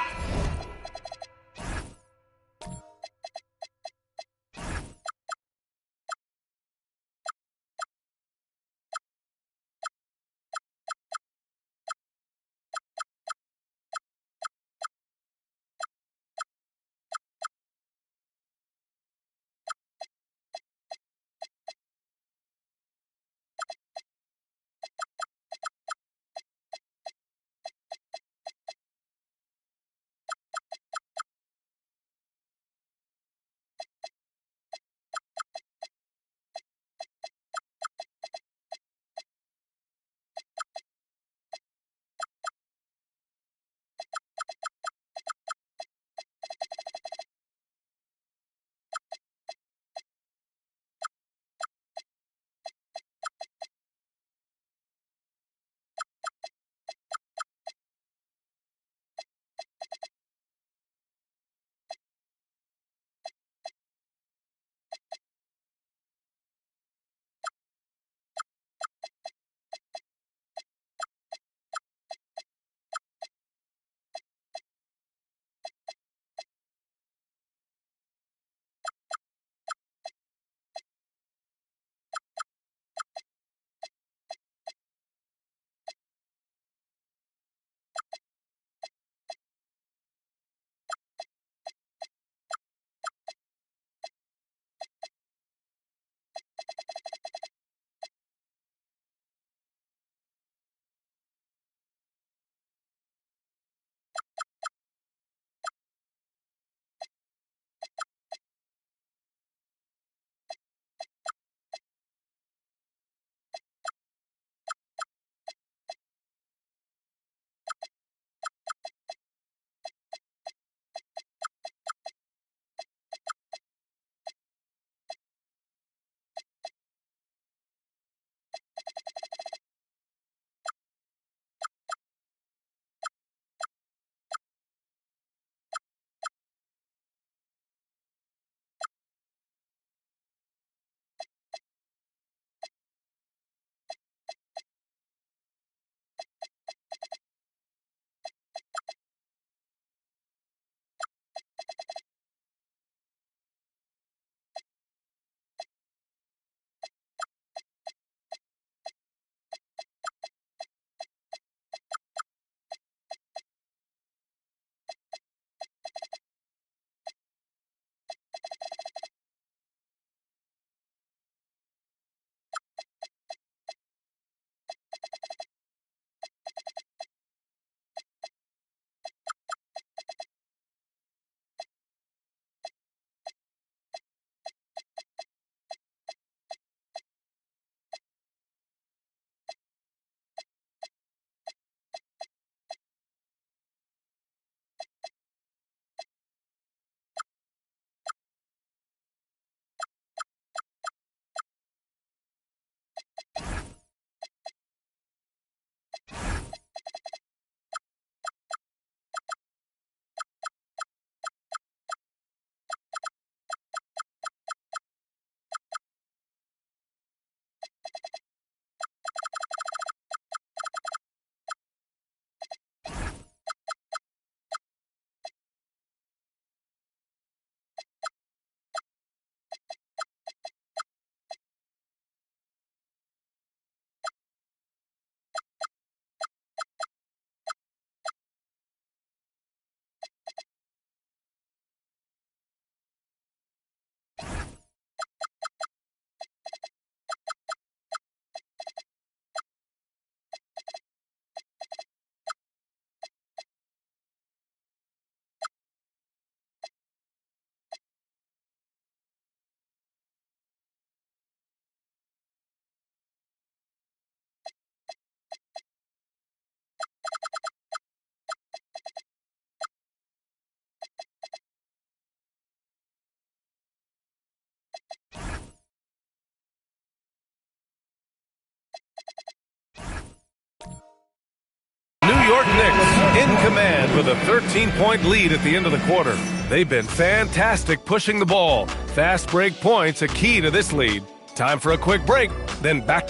York Knicks in command with a 13-point lead at the end of the quarter. They've been fantastic pushing the ball. Fast break points a key to this lead. Time for a quick break, then back.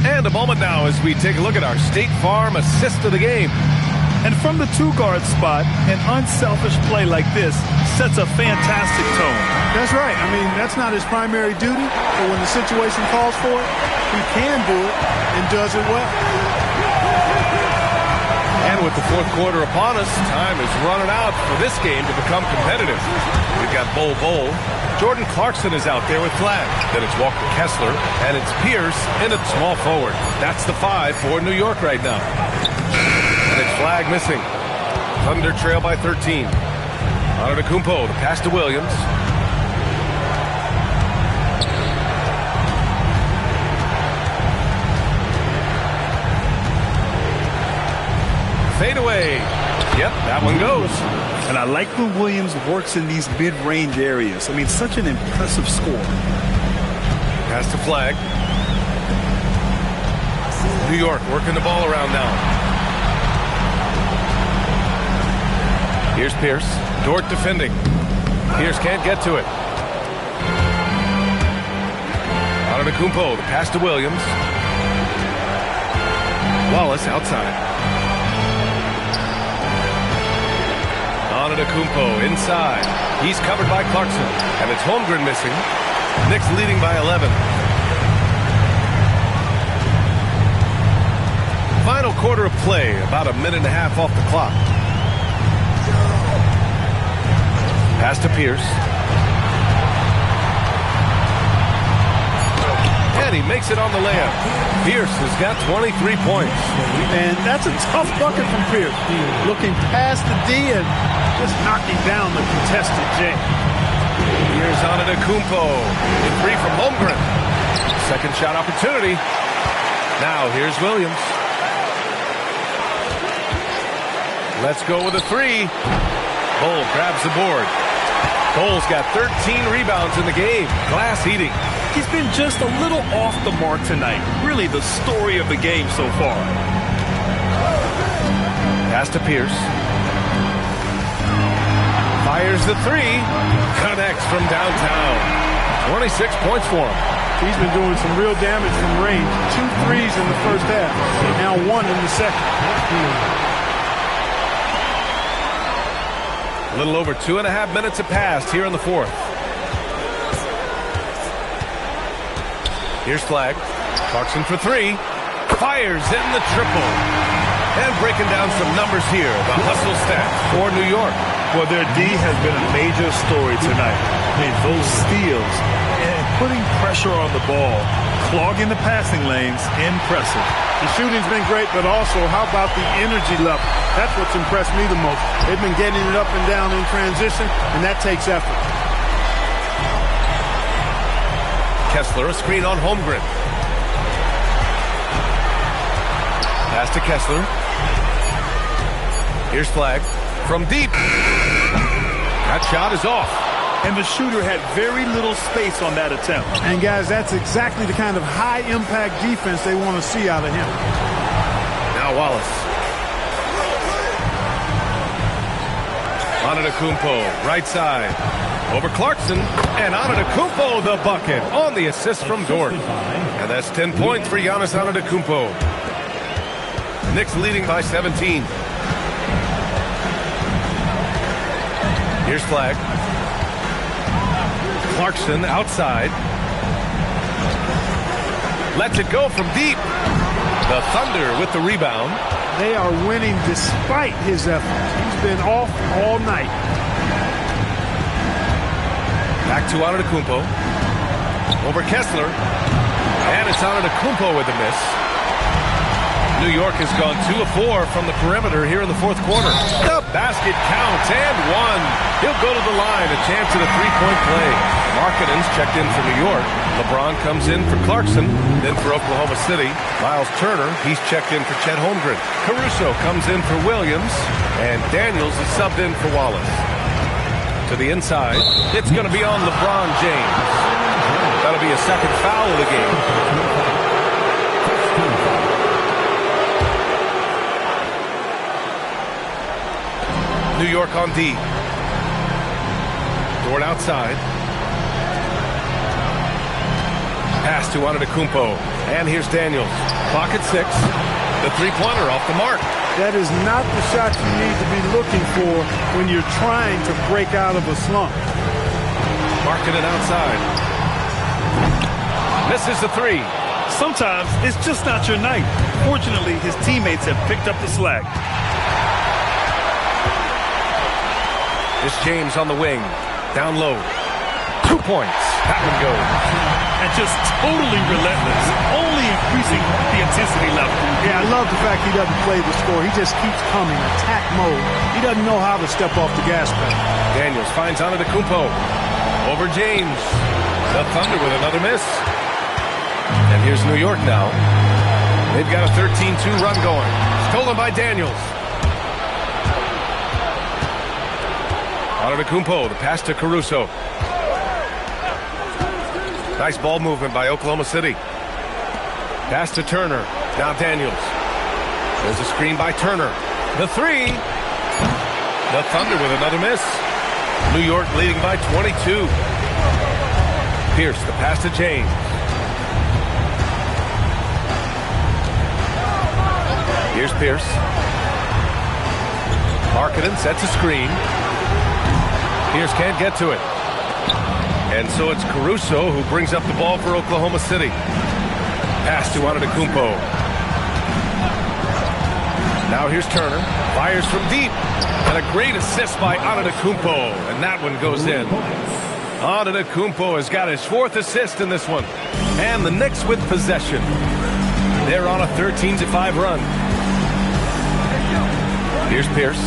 And a moment now as we take a look at our State Farm assist of the game. And from the two-guard spot, an unselfish play like this sets a fantastic tone. That's right. I mean, that's not his primary duty, but when the situation calls for it, he can do it and does it well. And with the fourth quarter upon us, time is running out for this game to become competitive. We've got Bol. Jordan Clarkson is out there with Flag. Then it's Walker Kessler, and it's Pierce in at small forward. That's the 5 for New York right now. And it's Flag missing. Thunder trail by 13. Antetokounmpo, the pass to Williams. Fade away. Yep, that one goes. And I like when Williams works in these mid-range areas. I mean, such an impressive score. Pass to Flag. New York working the ball around now. Here's Pierce. Dort defending. Pierce can't get to it. Antetokounmpo, the pass to Williams. Wallace outside. Antetokounmpo inside. He's covered by Clarkson. And it's Holmgren missing. Knicks leading by 11. Final quarter of play. About a minute and a half off the clock. Pass to Pierce. And he makes it on the layup. Pierce has got 23 points. And that's a tough bucket from Pierce. Looking past the D and just knocking down the contested J. Here's Antetokounmpo. The 3 from Holmgren. Second shot opportunity. Now here's Williams. Let's go with a 3. Bol grabs the board. Bol's got 13 rebounds in the game. Glass eating. He's been just a little off the mark tonight. Really the story of the game so far. Pass to Pierce. Fires the 3. Connects from downtown. 26 points for him. He's been doing some real damage from range. 2 threes in the first half. And now 1 in the second. A little over 2.5 minutes have passed here in the fourth. Here's Flag. Clarkson for 3. Fires in the triple. And breaking down some numbers here. The hustle stats for New York. Well, their D has been a major story tonight. I mean, those steals and putting pressure on the ball, clogging the passing lanes, impressive. The shooting's been great, but also how about the energy level? That's what's impressed me the most. They've been getting it up and down in transition, and that takes effort. Kessler, a screen on Holmgren. Pass to Kessler. Here's Flag. From deep. That shot is off. And the shooter had very little space on that attempt. And guys, that's exactly the kind of high-impact defense they want to see out of him. Now Wallace. Antetokounmpo, right side. Over Clarkson. And Antetokounmpo, the bucket on the assist from Dort. And that's 10 points for Giannis Antetokounmpo. Knicks leading by 17. Here's Flag. Clarkson outside. Lets it go from deep. The Thunder with the rebound. They are winning despite his efforts. He's been off all night. Back to Antetokounmpo. Over Kessler. And it's Antetokounmpo with the miss. New York has gone 2 of 4 from the perimeter here in the fourth quarter. The basket counts and 1. He'll go to the line, a chance at a three-point play. Markkanen's checked in for New York. LeBron comes in for Clarkson, then for Oklahoma City. Miles Turner, he's checked in for Chet Holmgren. Caruso comes in for Williams, and Daniels is subbed in for Wallace. To the inside, it's going to be on LeBron James. That'll be a second foul of the game. New York on D. Dort outside. Pass to Antetokounmpo. And here's Daniels. Clock at 6. The three-pointer off the mark. That is not the shot you need to be looking for when you're trying to break out of a slump. Markkanen outside. Misses the three. Sometimes it's just not your night. Fortunately, his teammates have picked up the slack. It's James on the wing. Down low. 2 points. That one goes. And just totally relentless. Only increasing the intensity level. Yeah, I love the fact he doesn't play the score. He just keeps coming, attack mode. He doesn't know how to step off the gas pedal. Daniels finds Antetokounmpo. Over James. The Thunder with another miss. And here's New York now. They've got a 13-2 run going. Stolen by Daniels. Antetokounmpo, the pass to Caruso. Nice ball movement by Oklahoma City. Pass to Turner. Now Daniels. There's a screen by Turner. The three. The Thunder with another miss. New York leading by 22. Pierce, the pass to James. Here's Pierce. Markkanen sets a screen. Pierce can't get to it. And so it's Caruso who brings up the ball for Oklahoma City. Pass to Antetokounmpo. Now here's Turner. Fires from deep. And a great assist by Antetokounmpo. And that one goes in. Antetokounmpo has got his 4th assist in this one. And the Knicks with possession. They're on a 13-5 run. Here's Pierce.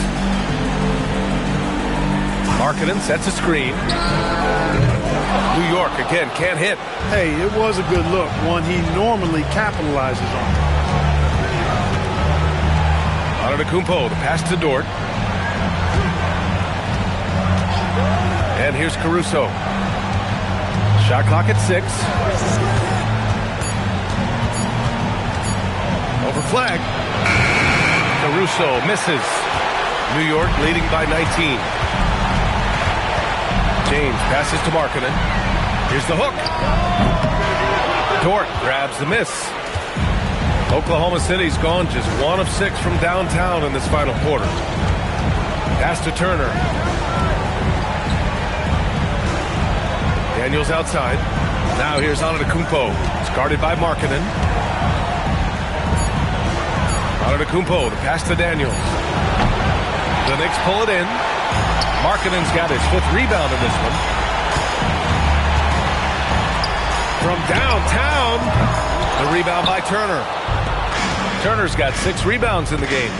Markkanen sets a screen. New York again can't hit. Hey, it was a good look, one he normally capitalizes on. Antetokounmpo, the pass to Dort. And here's Caruso. Shot clock at 6. Over flag. Caruso misses. New York leading by 19. James passes to Markkanen. Here's the hook. Dort grabs the miss. Oklahoma City's gone just 1 of 6 from downtown in this final quarter. Pass to Turner. Daniels outside. Now here's Antetokounmpo. It's guarded by Markkanen. Antetokounmpo, the pass to Daniels. The Knicks pull it in. Markkanen's got his 5th rebound in this one. From downtown, the rebound by Turner. Turner's got 6 rebounds in the game.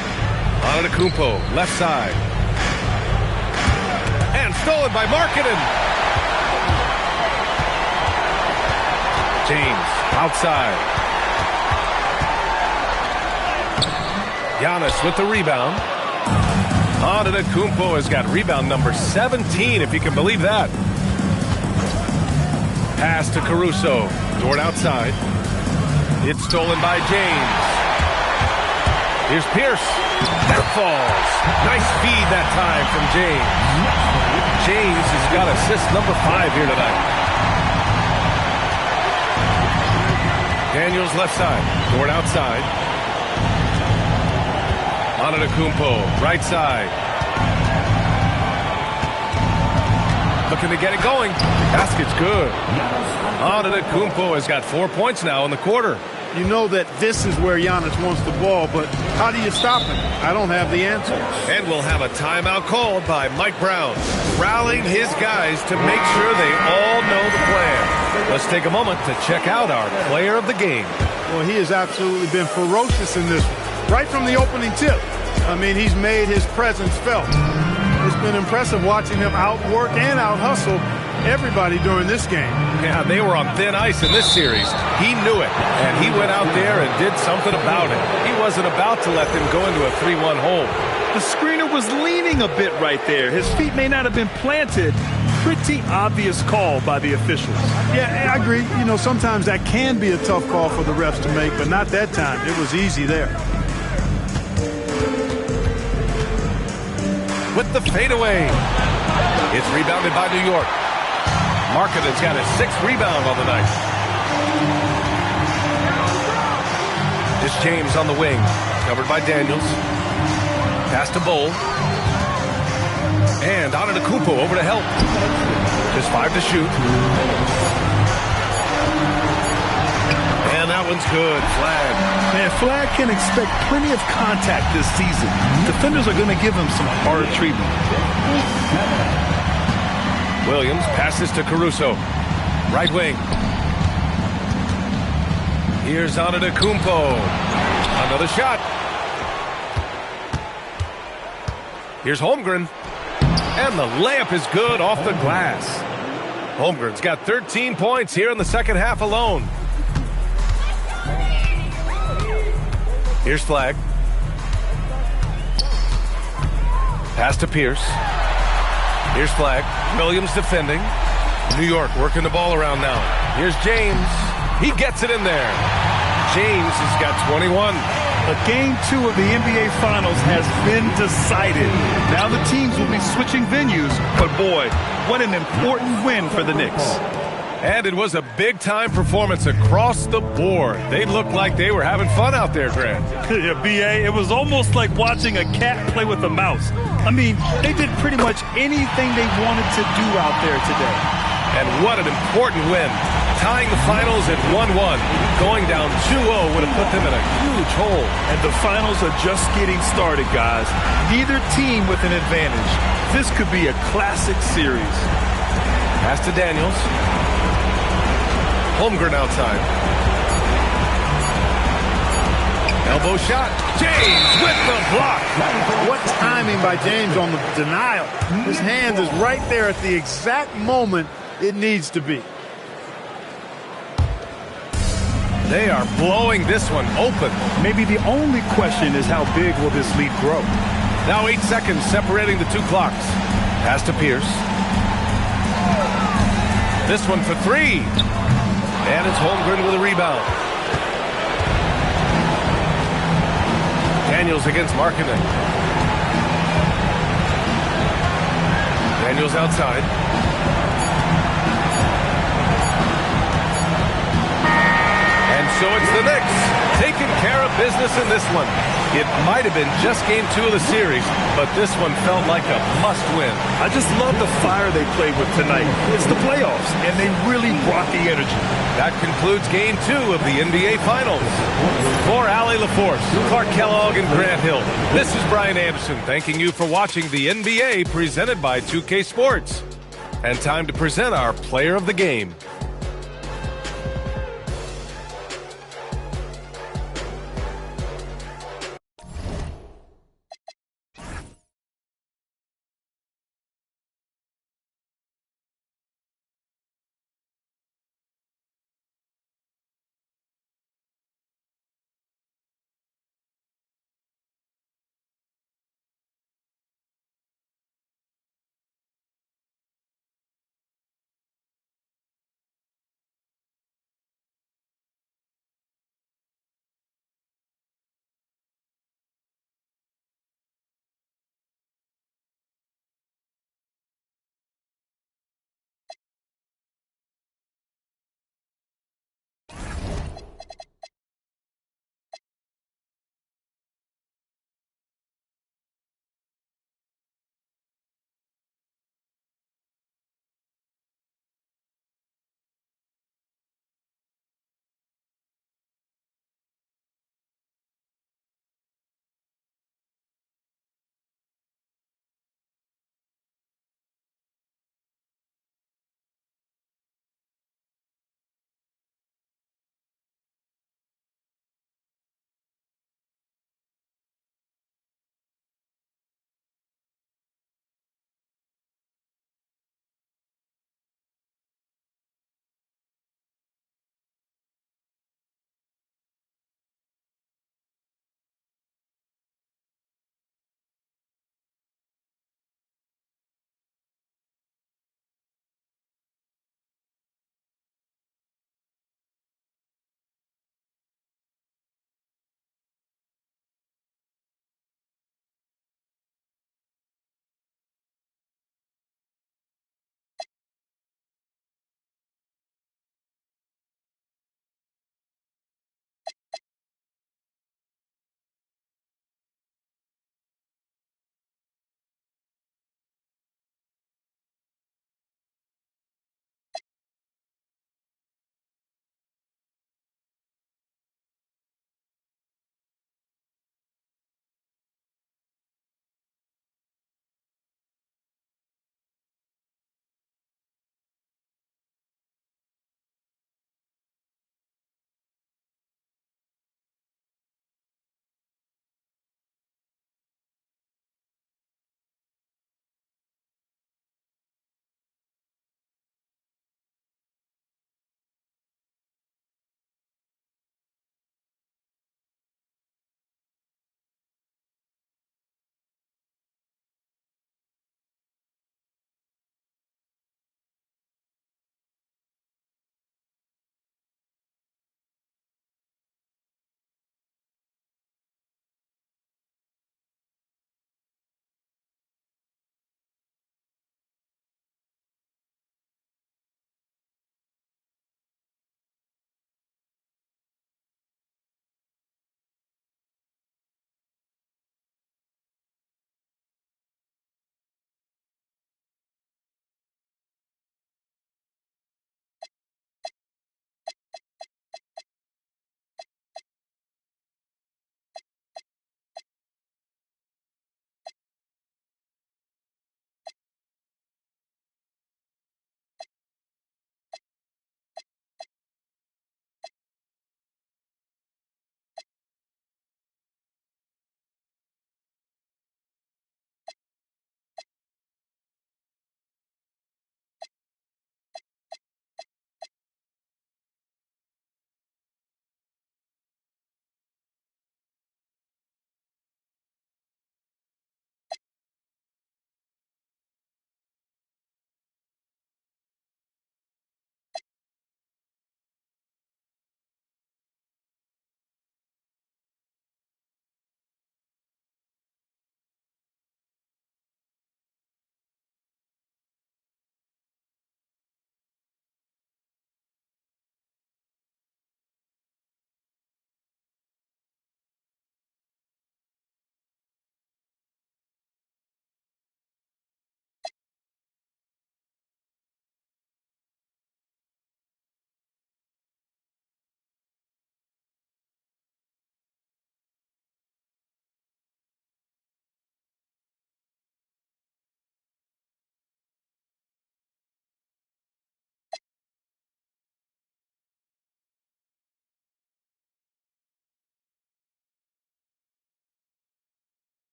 Antetokounmpo, left side. And stolen by Markkanen. James, outside. Giannis with the rebound. Antetokounmpo has got rebound number 17, if you can believe that. Pass to Caruso. Dort outside. It's stolen by James. Here's Pierce. That falls. Nice feed that time from James. James has got assist number 5 here tonight. Daniels left side. Dort outside. Antetokounmpo, right side. Looking to get it going. Basket's good. Antetokounmpo has got 4 points now in the quarter. You know that this is where Giannis wants the ball, but how do you stop him? I don't have the answer. And we'll have a timeout called by Mike Brown, rallying his guys to make sure they all know the plan. Let's take a moment to check out our player of the game. Well, he has absolutely been ferocious in this one, right from the opening tip. I mean, he's made his presence felt. It's been impressive watching him outwork and out-hustle everybody during this game. Yeah, they were on thin ice in this series. He knew it, and he went out there and did something about it. He wasn't about to let them go into a 3-1 hole. The screener was leaning a bit right there. His feet may not have been planted. Pretty obvious call by the officials. Yeah, I agree. You know, sometimes that can be a tough call for the refs to make, but not that time. It was easy there. with the fadeaway. It's rebounded by New York. Markkanen's got his 6th rebound on the night. It's James on the wing, covered by Daniels. Pass to Bull. And Antetokounmpo over to help. Just 5 to shoot. And that one's good. Flag. Man, Flag can expect plenty of contact this season. Defenders are going to give him some hard treatment. Williams passes to Caruso. Right wing. Here's Antetokounmpo. Another shot. Here's Holmgren. And the layup is good off the glass. Holmgren's got 13 points here in the second half alone. Here's Flag. Pass to Pierce. Here's Flag. Williams defending. New York working the ball around now. Here's James. He gets it in there. James has got 21. Game 2 of the NBA Finals has been decided. Now the teams will be switching venues, but boy, what an important win for the Knicks. And it was a big-time performance across the board. They looked like they were having fun out there, Grant. Yeah, B.A., it was almost like watching a cat play with a mouse. I mean, they did pretty much anything they wanted to do out there today. And what an important win. Tying the finals at 1-1. Going down 2-0 would have put them in a huge hole. And the finals are just getting started, guys. Neither team with an advantage. This could be a classic series. Pass to Daniels. Holmgren outside. Elbow shot. James with the block. What timing by James on the denial. His hand is right there at the exact moment it needs to be. They are blowing this one open. Maybe the only question is how big will this lead grow? Now 8 seconds separating the two clocks. Pass to Pierce. This one for 3. And it's Holmgren with a rebound. Daniels against Markkanen. Daniels outside. And so it's the Knicks taking care of business in this one. It might have been just game 2 of the series, but this one felt like a must-win. I just love the fire they played with tonight. It's the playoffs, and they really brought the energy. That concludes game 2 of the NBA Finals. For Allie LaForce, Clark Kellogg, and Grant Hill, this is Brian Anderson thanking you for watching the NBA presented by 2K Sports. And time to present our player of the game.